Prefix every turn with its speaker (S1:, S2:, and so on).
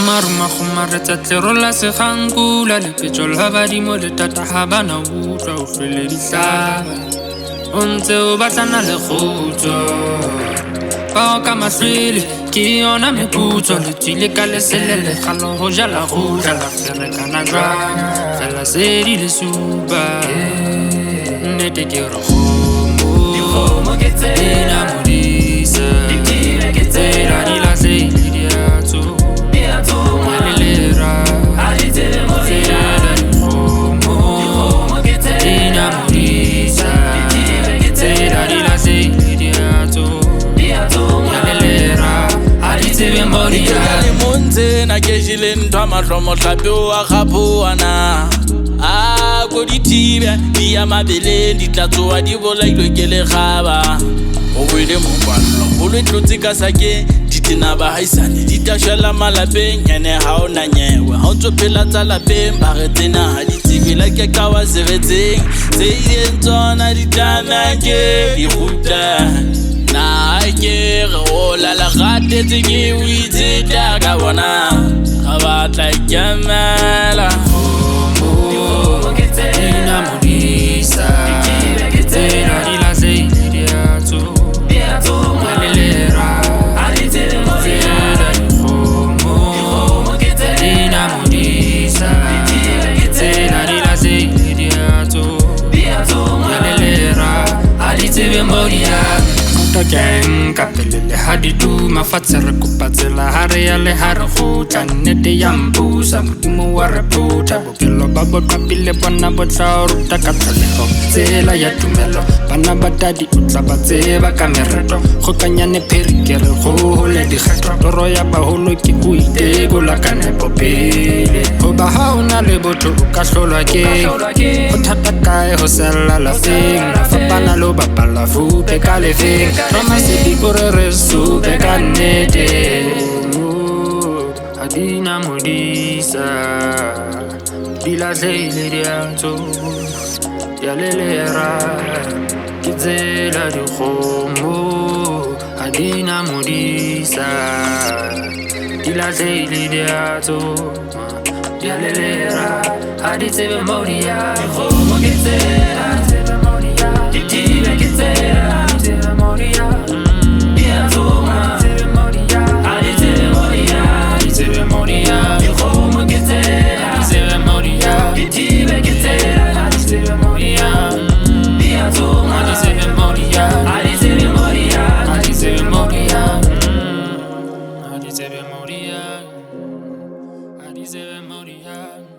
S1: Amaruma khumaretsa tlerola sekgankula lepetso la badimo le tata ha bana utlwa o hlwele dihlaba o ntse o batlana le kgutso bao ka mahlwele ke yona meputso le tswile ka leselele kgalo ho jala kgutla la ferekana jwang fela se di le supa nnete ke re kgomo ke tsena modisa tsela di lahlehile diatso
S2: na ke jile ntwa mahlomo hlape wa gapoana a go dithibe di ya mabeleng di tla tsoa di bolailwe ke legaba o boile mokwallo o le tlotse ka sake ditena ba haisane di tashela malapeng ene ha ona nyewe ha o ntso phela tsa lapeng ba re tsena ha di tsebela ke ka wa sebetseng tse ileng tsona di tana ke di ruta na ke re o la la gatetse ke o itse ka bona ga ba tla ikemela
S1: ke tsena modisa tsela di lahlehile diatso malelera a di tsebe tsela dikgomo ke tsena modisa tsela di lahlehile diatso malelera a di tsebe Gang kapelele ha di tuma fatshe re kopa tsela ha re ya le ha re kgutla nnete ya mpusa modimo wa re phutha bokelo ba boqapile bona bo tla ruta ka tlholeho tsela ya tumelo bana ba tadi o tla ba tseba ka mereto kgokanyane pherikere kgole dikgetho toro ya baholo ke o itekola ka nepo pele hoba ha o na le botho o ka hlolwa ke o thata kae ho sella lafeng fapana lo bapala fupe ka lefeng Ramasedi kore re supe ka nnete Adina modisa di lahlehile diatso ya lelera ke tsela dikgomo Adina modisa di lahlehile diatso ya lelera ha di tsebe modia dikgomo ke tsela dithibe ke tsela Moria